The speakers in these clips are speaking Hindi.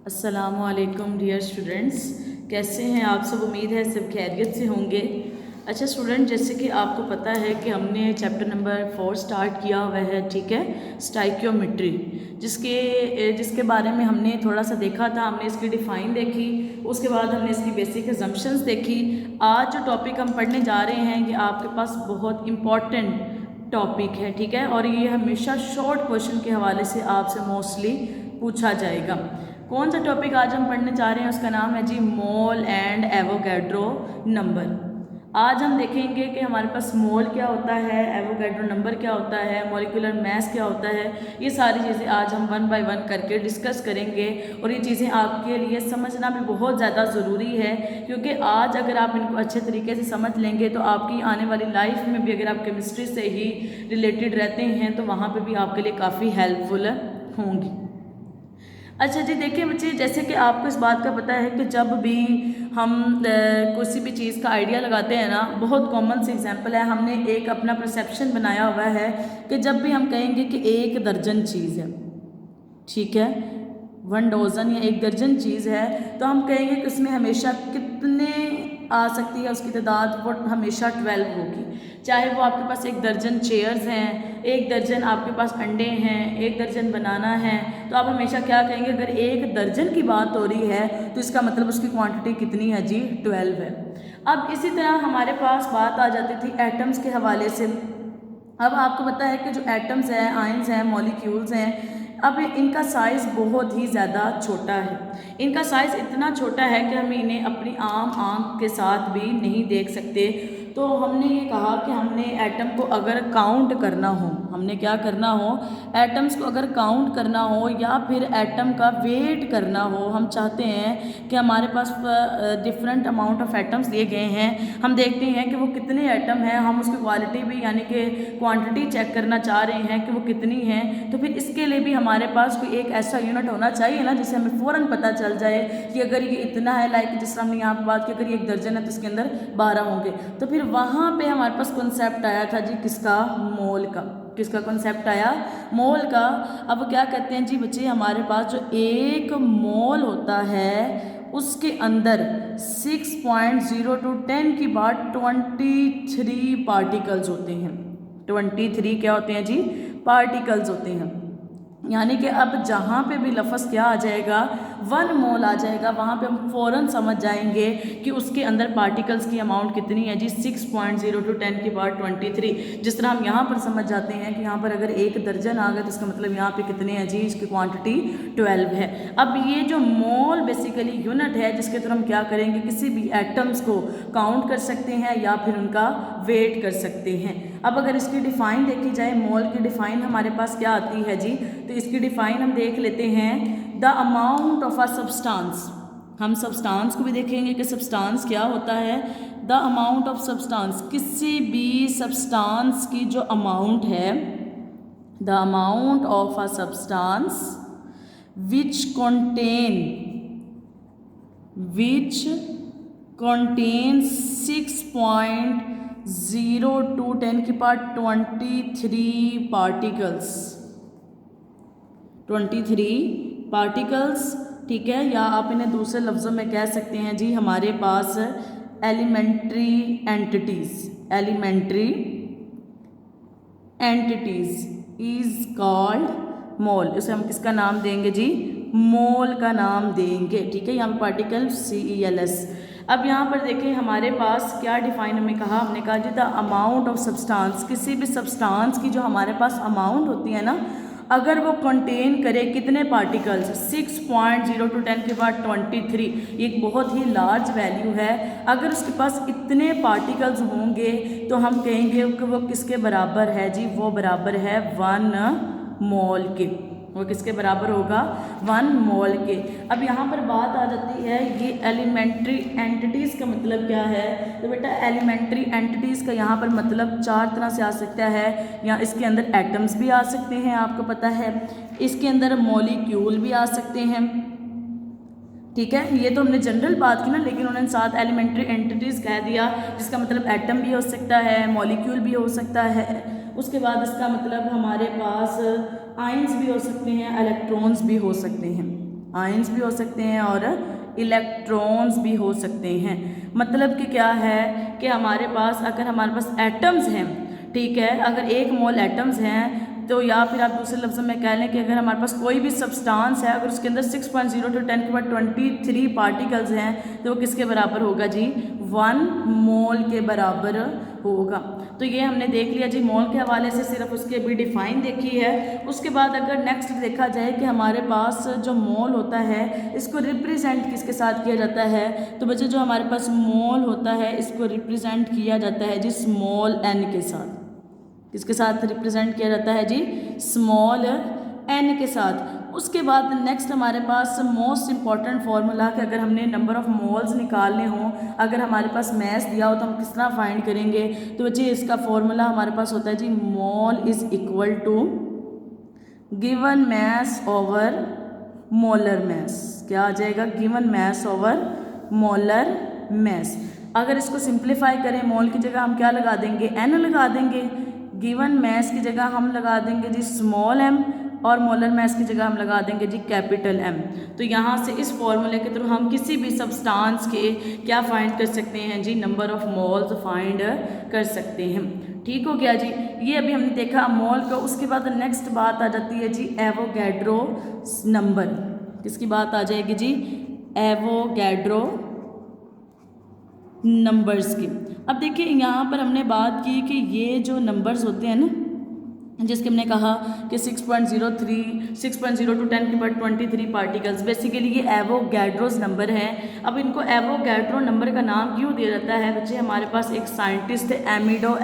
अस्सलामुअलैकुम डियर स्टूडेंट्स, कैसे हैं आप सब। उम्मीद है सब खैरियत से होंगे। अच्छा स्टूडेंट, जैसे कि आपको पता है कि हमने चैप्टर नंबर 4 स्टार्ट किया हुआ है, ठीक है, स्टाइकियोमेट्री, जिसके बारे में हमने थोड़ा सा देखा था। हमने इसकी डिफ़ाइन देखी, उसके बाद हमने इसकी बेसिक असम्पशंस देखी। आज जो टॉपिक हम पढ़ने जा रहे हैं ये आपके पास बहुत इम्पॉर्टेंट टॉपिक है, ठीक है, और ये हमेशा शॉर्ट क्वेश्चन के हवाले से आपसे मोस्टली पूछा जाएगा। कौन सा टॉपिक आज हम पढ़ने जा रहे हैं, उसका नाम है जी मोल एंड एवोगैड्रो नंबर। आज हम देखेंगे कि हमारे पास मोल क्या होता है, एवोगैड्रो नंबर क्या होता है, मॉलिक्यूलर मास क्या होता है। ये सारी चीज़ें आज हम 1 बाय 1 करके डिस्कस करेंगे और ये चीज़ें आपके लिए समझना भी बहुत ज़्यादा ज़रूरी है, क्योंकि आज अगर आप इनको अच्छे तरीके से समझ लेंगे तो आपकी आने वाली लाइफ में भी, अगर आप केमिस्ट्री से ही रिलेटेड रहते हैं तो वहाँ पर भी आपके लिए काफ़ी हेल्पफुल होंगी। अच्छा जी, देखिए बच्चे, जैसे कि आपको इस बात का पता है कि जब भी हम किसी भी चीज़ का आइडिया लगाते हैं ना, बहुत कॉमन सी एग्जांपल है, हमने एक अपना परसेप्शन बनाया हुआ है कि जब भी हम कहेंगे कि 1 दर्जन चीज़ है, ठीक है, 1 डोजन या 1 दर्जन चीज़ है, तो हम कहेंगे कि उसमें हमेशा कितने आ सकती है, उसकी तादाद वो हमेशा 12 होगी। चाहे वो आपके पास 1 दर्जन चेयर्स हैं, 1 दर्जन आपके पास अंडे हैं, 1 दर्जन बनाना है, तो आप हमेशा क्या कहेंगे, अगर 1 दर्जन की बात हो रही है तो इसका मतलब उसकी क्वांटिटी कितनी है जी, 12 है। अब इसी तरह हमारे पास बात आ जाती थी एटम्स के हवाले से। अब आपको पता है कि जो एटम्स हैं, आयंस हैं, मॉलिक्यूल्स हैं, अब इनका साइज़ बहुत ही ज़्यादा छोटा है। इनका साइज़ इतना छोटा है कि हम इन्हें अपनी आम आँख के साथ भी नहीं देख सकते। तो हमने ये कहा कि हमने एटम को अगर काउंट करना हो, हमने क्या करना हो, एटम्स को अगर काउंट करना हो या फिर एटम का वेट करना हो, हम चाहते हैं कि हमारे पास डिफरेंट अमाउंट ऑफ एटम्स दिए गए हैं, हम देखते हैं कि वो कितने एटम हैं, हम उसकी क्वालिटी भी यानी कि क्वांटिटी चेक करना चाह रहे हैं कि वो कितनी है, तो फिर इसके लिए भी हमारे पास कोई एक ऐसा यूनिट होना चाहिए ना जिससे हमें फ़ौरन पता चल जाए कि अगर ये इतना है, लाइक जिस तरह हमने यहाँ पर बात की, अगर ये 1 दर्जन है तो इसके अंदर 12 होंगे। तो फिर वहाँ पे हमारे पास कॉन्सेप्ट आया था जी, किसका, मोल का। किसका कॉन्सेप्ट आया, मोल का। अब क्या कहते हैं जी बच्चे, हमारे पास जो 1 मोल होता है उसके अंदर 6.0 to 10 की बात 23 पार्टिकल्स होते हैं। 23 क्या होते हैं जी, पार्टिकल्स होते हैं। यानी कि अब जहाँ पे भी लफ्ज़ क्या आ जाएगा, 1 मोल आ जाएगा, वहाँ पे हम फ़ौरन समझ जाएंगे कि उसके अंदर पार्टिकल्स की अमाउंट कितनी है जी, 6.0 to 10 की बार 23। जिस तरह हम यहाँ पर समझ जाते हैं कि यहाँ पर अगर 1 दर्जन आ गया तो इसका मतलब यहाँ पे कितने हैं जी, इसकी क्वांटिटी 12 है। अब ये जो मोल बेसिकली यूनिट है जिसके थ्रू हम क्या करेंगे, किसी भी एटम्स को काउंट कर सकते हैं या फिर उनका वेट कर सकते हैं। अब अगर इसकी डिफ़ाइन देखी जाए, मोल की डिफ़ाइन हमारे पास क्या आती है जी, तो इसकी डिफ़ाइन हम देख लेते हैं, the amount of a substance. हम सब्सटेंस को भी देखेंगे कि सब्सटेंस क्या होता है। द अमाउंट ऑफ सब्सटेंस, किसी भी सब्सटेंस की जो अमाउंट है, the amount of a substance which contain 6.0 to 10 की पावर 23 पार्टिकल्स, 23 पार्टिकल्स, ठीक है, या आप इन्हें दूसरे लफ्ज़ों में कह सकते हैं जी, हमारे पास एलिमेंट्री एंटिटीज़ इज़ कॉल्ड मोल। इसे हम किसका नाम देंगे जी, मोल का नाम देंगे, ठीक है, यहाँ पर पार्टिकल CELS। अब यहाँ पर देखें हमारे पास क्या डिफ़ाइन हमें कहा, हमने कहा जी द अमाउंट ऑफ सब्सटेंस, किसी भी सब्सटेंस की जो हमारे पास अमाउंट होती है ना, अगर वो कंटेन करे कितने पार्टिकल्स, 6.0 to 10 के बाद 23, एक बहुत ही लार्ज वैल्यू है। अगर उसके पास इतने पार्टिकल्स होंगे तो हम कहेंगे कि वो किसके बराबर है जी, वो बराबर है 1 मोल के। वो किसके बराबर होगा, 1 मोल के। अब यहाँ पर बात आ जाती है, ये एलिमेंट्री एंटिटीज़ का मतलब क्या है, तो बेटा एलिमेंट्री एंटिटीज़ का यहाँ पर मतलब 4 तरह से आ सकता है। या इसके अंदर एटम्स भी आ सकते हैं, आपको पता है, इसके अंदर मॉलिक्यूल भी आ सकते हैं, ठीक है, ये तो हमने जनरल बात की ना, लेकिन उन्होंने साथ एलिमेंट्री एंटिटीज़ कह दिया, जिसका मतलब एटम भी हो सकता है, मॉलिक्यूल भी हो सकता है, उसके बाद इसका मतलब हमारे पास आयंस भी हो सकते हैं, इलेक्ट्रॉन्स भी हो सकते हैं। आयंस भी हो सकते हैं और इलेक्ट्रॉन्स भी हो सकते हैं। मतलब कि क्या है कि हमारे पास अगर हमारे पास एटम्स हैं, ठीक है, अगर 1 मोल एटम्स हैं तो या फिर आप दूसरे लफ्ज़ों में कह लें कि अगर हमारे पास कोई भी सब्सटेंस है, अगर उसके अंदर 6.0 to 10⁻23 पार्टिकल्स हैं तो वो किसके बराबर होगा जी? 1 मोल के बराबर होगा। तो ये हमने देख लिया जी मोल के हवाले से, सिर्फ उसके भी डिफाइन देखी है। उसके बाद अगर नेक्स्ट देखा जाए कि हमारे पास जो मोल होता है इसको रिप्रेजेंट किसके साथ किया जाता है, तो बच्चे जो हमारे पास मोल होता है इसको रिप्रेजेंट किया जाता है जी स्मॉल n के साथ। किसके साथ रिप्रेजेंट किया जाता है जी? स्मॉल n के साथ। उसके बाद नेक्स्ट हमारे पास मोस्ट इम्पॉर्टेंट फार्मूला कि अगर हमने नंबर ऑफ मोल्स निकालने हों, अगर हमारे पास मैस दिया हो तो हम किस तरह फाइंड करेंगे, तो बच्चे इसका फॉर्मूला हमारे पास होता है जी mole is equal to given mass over molar mass. क्या आ जाएगा? Given mass over molar mass. अगर इसको सिंप्लीफाई करें, मोल की जगह हम क्या लगा देंगे? n लगा देंगे। गिवन मैस की जगह हम लगा देंगे जी स्मॉल m और मोलर मैस की जगह हम लगा देंगे जी कैपिटल M। तो यहाँ से इस फॉर्मूले के थ्रू हम किसी भी सब्सटेंस के क्या फाइंड कर सकते हैं जी? नंबर ऑफ मोल्स फाइंड कर सकते हैं। ठीक हो गया जी, ये अभी हमने देखा मोल का। उसके बाद नेक्स्ट बात आ जाती है जी एवोगैड्रो नंबर। किसकी बात आ जाएगी जी? एवोगैड्रो नंबर्स की। अब देखिए यहाँ पर हमने बात की कि ये जो नंबर्स होते हैं ना, जिसके हमने कहा कि 6.0 to 10⁻23 पार्टिकल्स, बेसिकली ये एवोगैड्रोस नंबर हैं। अब इनको एवोगैड्रो नंबर का नाम क्यों दिया जाता है बच्चे? हमारे पास एक साइंटिस्ट थे एमिडो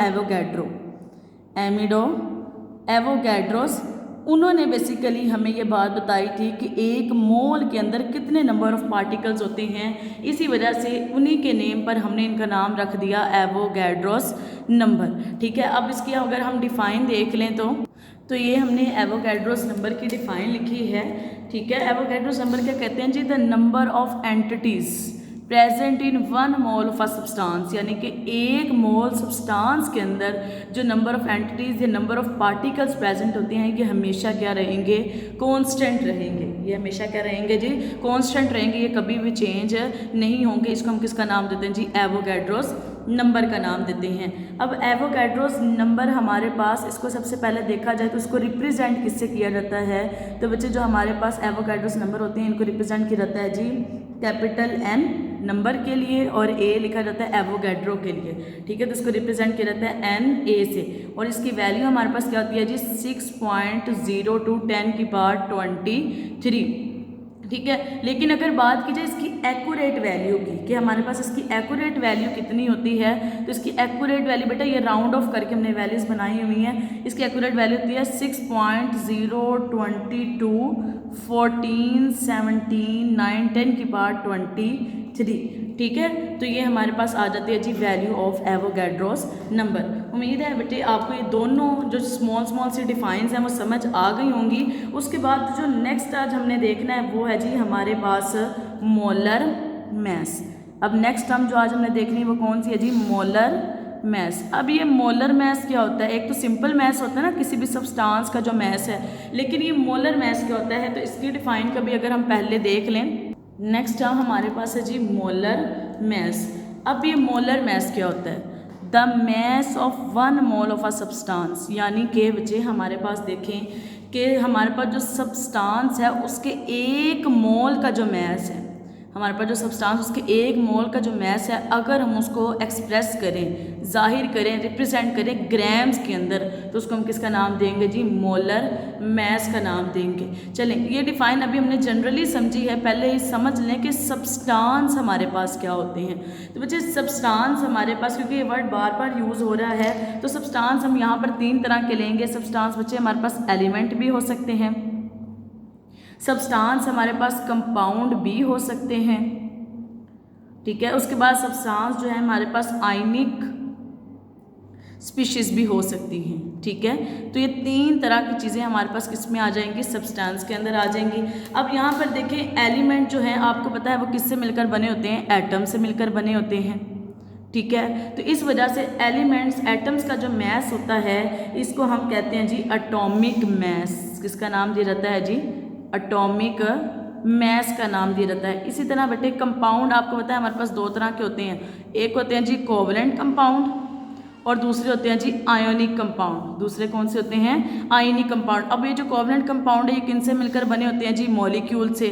एवोगैड्रोस। उन्होंने बेसिकली हमें ये बात बताई थी कि 1 मोल के अंदर कितने नंबर ऑफ पार्टिकल्स होते हैं। इसी वजह से उन्हीं के नेम पर हमने इनका नाम रख दिया एवोगैड्रोस नंबर। ठीक है, अब इसकी अगर हम डिफ़ाइन देख लें तो ये हमने एवोगैड्रोस नंबर की डिफ़ाइन लिखी है। ठीक है, एवोगैड्रोस नंबर क्या कहते हैं जी? The number of entities present in 1 mole of a substance, यानी कि 1 मोल सब्सटेंस के अंदर जो नंबर ऑफ एंटिटीज़ या नंबर ऑफ पार्टिकल्स प्रेजेंट होते हैं ये हमेशा क्या रहेंगे? कांस्टेंट रहेंगे। ये हमेशा क्या रहेंगे जी? कांस्टेंट रहेंगे, ये कभी भी चेंज नहीं होंगे। इसको हम किसका नाम देते हैं जी? एवोगैड्रोस नंबर का नाम देते हैं। अब एवोगैड्रोस नंबर हमारे पास, इसको सबसे पहले देखा जाए तो इसको रिप्रेजेंट किससे किया जाता है? तो बच्चे जो हमारे पास एवोगैड्रोस नंबर होते हैं इनको रिप्रेजेंट किया जाता है जी कैपिटल N नंबर के लिए और A लिखा जाता है एवोगैड्रो के लिए। ठीक है, तो इसको रिप्रेजेंट किया जाता है NA से, और इसकी वैल्यू हमारे पास क्या होती है जी? 6.0 to 10⁻23। ठीक है, लेकिन अगर बात की जाए इसकी एक्यूरेट वैल्यू की कि हमारे पास इसकी एक्यूरेट वैल्यू कितनी होती है, तो इसकी एक्यूरेट वैल्यू, बेटा ये राउंड ऑफ करके हमने वैल्यूज़ बनाई हुई हैं, इसकी एक्यूरेट वैल्यू होती है 6.022 14 17 9 10⁻23। ठीक है, तो ये हमारे पास आ जाती है जी वैल्यू ऑफ एवोगैड्रोस नंबर। उम्मीद है बेटे आपको ये दोनों जो स्मॉल सी डिफाइंस हैं वो समझ आ गई होंगी। उसके बाद जो नेक्स्ट आज हमने देखना है वो है जी हमारे पास मोलर मैस। अब नेक्स्ट हम जो आज हमने देखनी है वो कौन सी है जी? Molar mass. अब ये मोलर मैस क्या होता है? एक तो सिंपल मैस होता है ना, किसी भी सब्सटेंस का जो मैस है, लेकिन ये मोलर मैस क्या होता है? तो इसकी डिफाइन का भी अगर हम पहले देख लें। नेक्स्ट हमारे पास है जी मोलर मैस। अब ये मोलर मैस क्या होता है? The mass of 1 mole of a substance, यानी कि बच्चे हमारे पास देखें कि हमारे पास जो सब्सटेंस है उसके 1 मोल का जो मैस है, हमारे पास जो सब्सटेंस उसके 1 मोल का जो मैस है, अगर हम उसको एक्सप्रेस करें, जाहिर करें, रिप्रेजेंट करें ग्राम्स के अंदर, तो उसको हम किसका नाम देंगे जी? मोलर मैस का नाम देंगे। चलें, ये डिफाइन अभी हमने जनरली समझी है, पहले ही समझ लें कि सब्सटेंस हमारे पास क्या होते हैं। तो बच्चे सब्सटेंस हमारे पास, क्योंकि ये वर्ड बार बार यूज़ हो रहा है, तो सब्सटेंस हम यहाँ पर 3 तरह के लेंगे। सब्सटेंस बच्चे हमारे पास एलिमेंट भी हो सकते हैं, सब्सटेंस हमारे पास कंपाउंड भी हो सकते हैं। ठीक है, उसके बाद सब्सटेंस जो है हमारे पास आयनिक स्पीशीज भी हो सकती हैं। ठीक है, तो ये 3 तरह की चीज़ें हमारे पास किस में आ जाएंगी? सब्सटेंस के अंदर आ जाएंगी। अब यहाँ पर देखें एलिमेंट जो है आपको पता है वो किससे मिलकर बने होते हैं? एटम से मिलकर बने होते हैं। ठीक है, तो इस वजह से एलिमेंट्स, एटम्स का जो मैस होता है इसको हम कहते हैं जी एटॉमिक मैस। किसका नाम दिया जाता है जी? एटॉमिक मैस का नाम दिया जाता है। इसी तरह बेटे कंपाउंड आपको पता है हमारे पास दो तरह के होते हैं, एक होते हैं जी कोवलेंट कंपाउंड और दूसरे होते हैं जी आयोनिक कंपाउंड। दूसरे कौन से होते हैं? Ionic compound. अब ये जो कोवलेंट कंपाउंड है ये किनसे मिलकर बने होते हैं जी? मॉलिक्यूल से,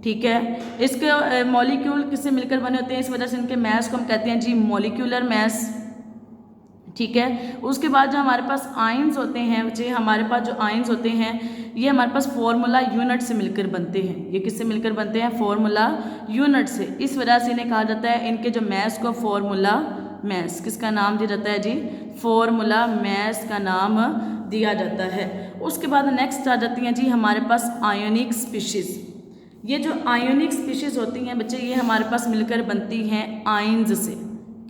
ठीक है। इसके मॉलिक्यूल किससे मिलकर बने होते हैं, इस वजह से इनके मैस को हम कहते हैं जी मॉलिक्यूलर मैस, ठीक है। उसके बाद जो हमारे पास आयंस होते हैं बच्चे, हमारे पास जो आयंस होते हैं ये हमारे पास फॉर्मूला यूनिट से मिलकर बनते हैं। ये किससे मिलकर बनते हैं? फॉर्मूला यूनिट से। इस वजह से इन्हें कहा जाता है, इनके जो मैस को फॉर्मूला मैस, किसका नाम दिया जाता है जी? फॉर्मूला मैस का नाम दिया जाता है। उसके बाद नेक्स्ट आ जाती हैं जी हमारे पास आयोनिक स्पीशीज़। ये जो आयोनिक स्पीशीज़ होती हैं बच्चे ये हमारे पास मिलकर बनती हैं आयंस से।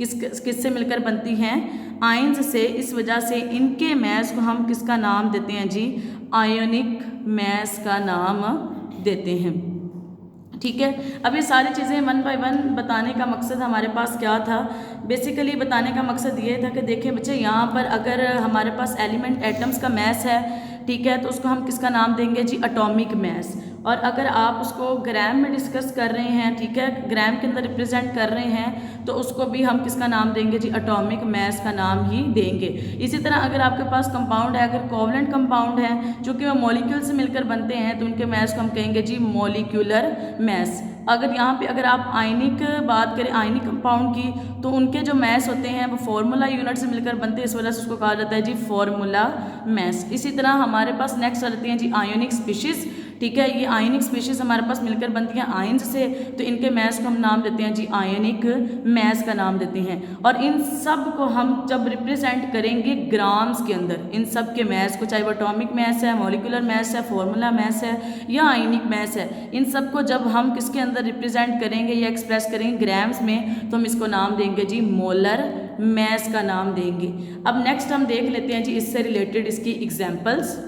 किससे मिलकर बनती हैं? आयंस से। इस वजह से इनके मैस को हम किसका नाम देते हैं जी? आयोनिक मैस का नाम देते हैं, ठीक है। अब ये सारी चीज़ें वन बाय वन बताने का मकसद हमारे पास क्या था? बेसिकली बताने का मकसद ये था कि देखिए बच्चे यहाँ पर अगर हमारे पास एलिमेंट एटम्स का मैस है, ठीक है, तो उसको हम किसका नाम देंगे जी? Atomic mass. और अगर आप उसको ग्राम में डिस्कस कर रहे हैं, ठीक है, ग्राम के अंदर रिप्रेजेंट कर रहे हैं, तो उसको भी हम किसका नाम देंगे जी? एटॉमिक मैस का नाम ही देंगे। इसी तरह अगर आपके पास कंपाउंड है, अगर कोवलेंट कंपाउंड है जो कि वो मॉलिक्यूल से मिलकर बनते हैं, तो उनके मैस को हम कहेंगे जी मॉलिक्यूलर मैस। अगर यहाँ पे अगर आप आयनिक बात करें, आयनिक कंपाउंड की, तो उनके जो मैस होते हैं वो फॉर्मूला यूनिट से मिलकर बनते हैं, इस वजह से उसको कहा जाता है जी फॉर्मूला मैस। इसी तरह हमारे पास नेक्स्ट आ जाती हैं जी आयोनिक स्पीशीज़, ठीक है। ये आयोनिक स्पीशीज़ हमारे पास मिलकर बनती हैं आयंस से, तो इनके मैस को हम नाम देते हैं जी आयोनिक मैस का नाम देते हैं। और इन सब को हम जब रिप्रेजेंट करेंगे ग्राम्स के अंदर, इन सब के मैस को, चाहे वो एटॉमिक मैस है, मॉलिक्यूलर मैस है, फॉर्मूला मैस है या आयोनिक मैस है, इन सब को जब हम किसके अंदर रिप्रेजेंट करेंगे या एक्सप्रेस करेंगे ग्राम्स में, तो हम इसको नाम देंगे जी मोलर मैस का नाम देंगे। अब नेक्स्ट हम देख लेते हैं जी इससे रिलेटेड इसकी एग्जाम्पल्स,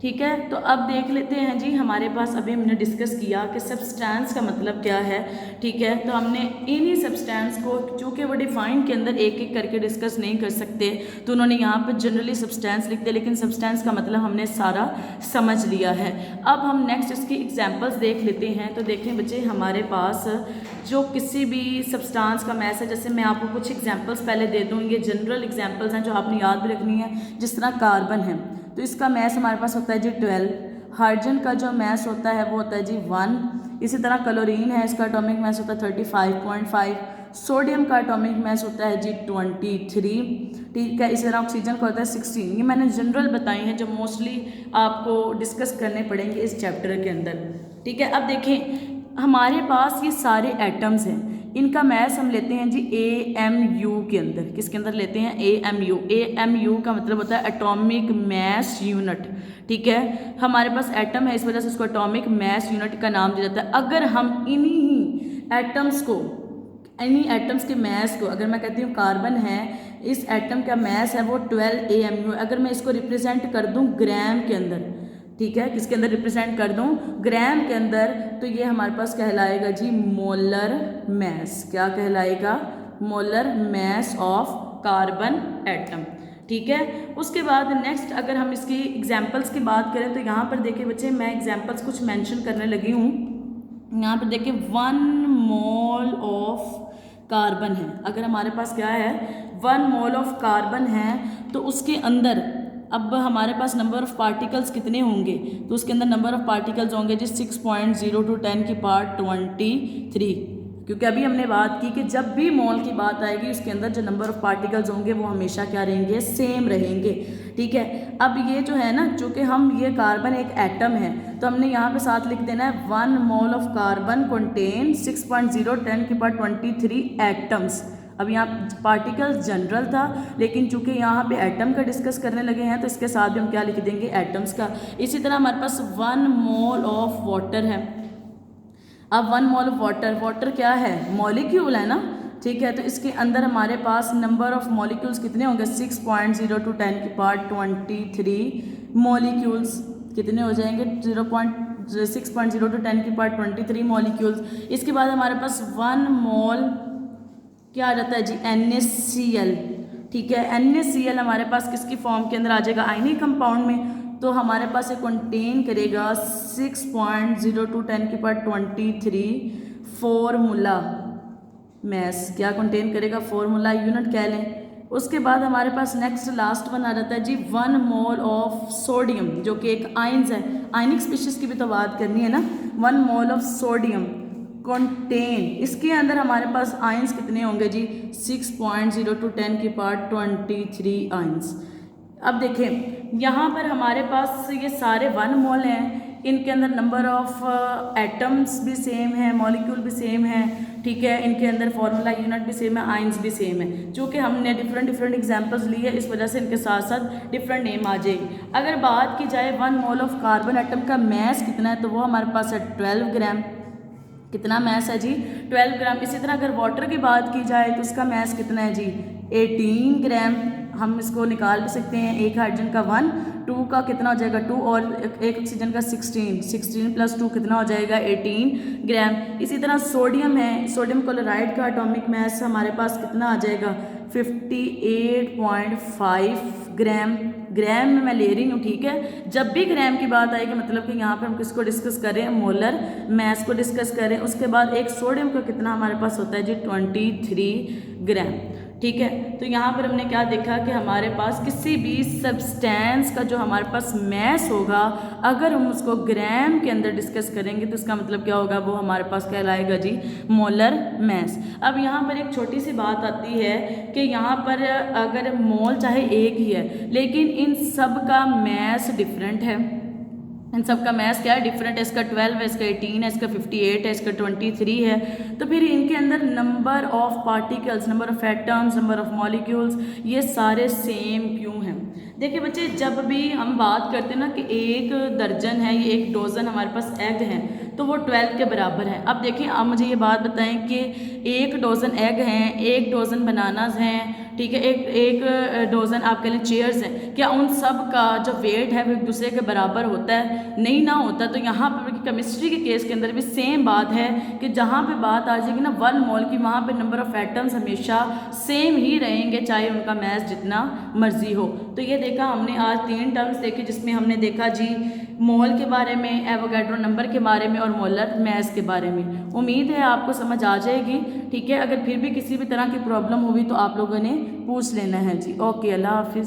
ठीक है। तो अब देख लेते हैं जी हमारे पास अभी हमने डिस्कस किया कि सब्सटेंस का मतलब क्या है, ठीक है। तो हमने इन्हीं सब्सटेंस को, चूँकि वो डिफाइन के अंदर एक एक करके डिस्कस नहीं कर सकते, तो उन्होंने यहाँ पर जनरली सब्सटेंस लिख दिया, लेकिन सब्सटेंस का मतलब हमने सारा समझ लिया है। अब हम नेक्स्ट इसकी एग्जाम्पल्स देख लेते हैं। तो देखें बच्चे हमारे पास जो किसी भी सब्सटेंस का मैस है, जैसे मैं आपको कुछ एग्जाम्पल्स पहले दे दूँ, ये जनरल एग्जाम्पल्स हैं जो आपने याद भी रखनी है। जिस तरह कार्बन है तो इसका मैस हमारे पास होता है जी 12, हाइड्रोजन का जो मैस होता है वो होता है जी 1। इसी तरह क्लोरीन है, इसका एटॉमिक मैस होता है 35.5, सोडियम का एटॉमिक मैस होता है जी 23, ठीक है। इसी तरह ऑक्सीजन का होता है 16। ये मैंने जनरल बताई हैं जो मोस्टली आपको डिस्कस करने पड़ेंगे इस चैप्टर के अंदर, ठीक है। अब देखें हमारे पास ये सारे एटम्स हैं, इनका मैस हम लेते हैं जी AMU के अंदर। किसके अंदर लेते हैं? AMU। AMU का मतलब होता है एटॉमिक मैस यूनिट, ठीक है। हमारे पास एटम है, इस वजह से उसको एटॉमिक मैस यूनिट का नाम दिया जाता है। अगर हम इन्हीं एटम्स को, इन्हीं एटम्स के मैस को, अगर मैं कहती हूँ कार्बन है, इस एटम का मैस है वो 12 AMU, अगर मैं इसको रिप्रेजेंट कर दूँ ग्राम के अंदर, ठीक है, किसके अंदर रिप्रेजेंट कर दूं? ग्राम के अंदर, तो ये हमारे पास कहलाएगा जी मोलर मैस। क्या कहलाएगा? Molar mass of carbon atom, ठीक है। उसके बाद नेक्स्ट अगर हम इसकी एग्जांपल्स की बात करें, तो यहाँ पर देखिए बच्चे मैं एग्जांपल्स कुछ मेंशन करने लगी हूँ। यहाँ पर देखिए 1 मोल ऑफ कार्बन है, अगर हमारे पास क्या है 1 मोल ऑफ कार्बन है, तो उसके अंदर अब हमारे पास नंबर ऑफ़ पार्टिकल्स कितने होंगे, तो उसके अंदर नंबर ऑफ़ पार्टिकल्स होंगे जी 6.0 to 10 की पावर 23, क्योंकि अभी हमने बात की कि जब भी मोल की बात आएगी उसके अंदर जो नंबर ऑफ़ पार्टिकल्स होंगे वो हमेशा क्या रहेंगे? सेम रहेंगे, ठीक है। अब ये जो है ना, चूँकि हम ये कार्बन एक एटम है, तो हमने यहाँ पे साथ लिख देना है 1 मोल ऑफ कार्बन कंटेन 6.0 10 की पावर 23 एटम्स। अब यहाँ पार्टिकल्स जनरल था, लेकिन चूंकि यहाँ पे एटम का डिस्कस करने लगे हैं, तो इसके साथ भी हम क्या लिख देंगे? एटम्स का। इसी तरह हमारे पास 1 मोल ऑफ वाटर है। अब 1 मोल ऑफ वाटर, वाटर क्या है? मॉलिक्यूल है ना, ठीक है। तो इसके अंदर हमारे पास नंबर ऑफ मॉलिक्यूल्स कितने होंगे? 6.0 to 10 की पावर 23 मॉलिक्यूल्स कितने हो जाएंगे? 6.0 to 10 की पावर 23 मॉलिक्यूल्स। इसके बाद हमारे पास 1 मोल क्या आ जाता है जी? NaCl, ठीक है। NaCl हमारे पास किसकी फॉर्म के अंदर आ जाएगा? आयनिक कंपाउंड में। तो हमारे पास ये कंटेन करेगा 6.02 10 की पावर 23 फॉर्मूला मैस। क्या कंटेन करेगा? फॉर्मूला यूनिट कह लें। उसके बाद हमारे पास नेक्स्ट लास्ट वन आ जाता है जी 1 मोल ऑफ सोडियम, जो कि एक आयंस है। आयनिक स्पीशीज की भी तो बात करनी है ना। 1 मोल ऑफ सोडियम कंटेन, इसके अंदर हमारे पास आयंस कितने होंगे जी? 6.02 10 की पावर 23 आयंस। अब देखें यहाँ पर हमारे पास ये सारे 1 मोल हैं, इनके अंदर नंबर ऑफ एटम्स भी सेम है, मॉलिक्यूल भी सेम है, ठीक है। इनके अंदर फॉर्मूला यूनिट भी सेम है, आयंस भी सेम है। चूँकि हमने डिफरेंट एग्जांपल्स लिए, इस वजह से इनके साथ साथ डिफरेंट नेम आ जाएगी। अगर बात की जाए 1 मोल ऑफ कार्बन एटम का मैस कितना है, तो वो हमारे पास है 12 ग्राम। कितना मैस है जी? 12 ग्राम। इसी तरह अगर वाटर की बात की जाए तो उसका मैस कितना है जी? 18 ग्राम। हम इसको निकाल भी सकते हैं। एक हाइड्रोजन का 1, 2 का कितना हो जाएगा 2, और एक ऑक्सीजन का 16 प्लस 2 कितना हो जाएगा 18 ग्राम। इसी तरह सोडियम है, सोडियम क्लोराइड का एटॉमिक मैस हमारे पास कितना आ जाएगा 58.5 ग्राम। ग्राम में मैं ले रही हूँ, ठीक है। जब भी ग्राम की बात आएगी मतलब कि यहाँ पे हम किसको डिस्कस कर रहे हैं? मोलर मैस को डिस्कस कर रहे हैं। उसके बाद एक सोडियम का कितना हमारे पास होता है जी 23 ग्राम, ठीक है। तो यहाँ पर हमने क्या देखा कि हमारे पास किसी भी सब्सटेंस का जो हमारे पास मैस होगा, अगर हम उसको ग्राम के अंदर डिस्कस करेंगे तो इसका मतलब क्या होगा? वो हमारे पास कहलाएगा जी मोलर मैस। अब यहाँ पर एक छोटी सी बात आती है कि यहाँ पर अगर मोल चाहे एक ही है, लेकिन इन सब का मैस डिफरेंट है। इन सब का मैस क्या है? डिफरेंट है। इसका 12 है, इसका 18 है, इसका 58 है, इसका 23 है। तो फिर इनके अंदर number of particles, number of atoms, number of molecules, ये सारे सेम क्यों हैं? देखिए बच्चे, जब भी हम बात करते हैं ना कि एक दर्जन है, ये एक डोजन हमारे पास एग हैं, तो वो 12 के बराबर है। अब देखिए, आप मुझे ये बात बताएं कि एक डोजन एग हैं, एक डोजन बनानाज हैं, ठीक है, एक डोजन आप कह लें चेयर्स हैं, क्या उन सब का जो वेट है वो एक दूसरे के बराबर होता है? नहीं ना होता। तो यहाँ पर केमिस्ट्री के केस के अंदर भी सेम बात है कि जहाँ पे बात आ जाएगी ना 1 मोल की, वहाँ पे नंबर ऑफ एटम्स हमेशा सेम ही रहेंगे, चाहे उनका मैस जितना मर्जी हो। तो ये देखा हमने आज 3 टर्म्स देखे, जिसमें हमने देखा जी मोल के बारे में, एवोगैड्रो नंबर के बारे में और मोलर मैस के बारे में। उम्मीद है आपको समझ आ जाएगी, ठीक है। अगर फिर भी किसी भी तरह की प्रॉब्लम हुई तो आप लोगों ने पूछ लेना है जी। ओके, अल्लाह हाफिज़।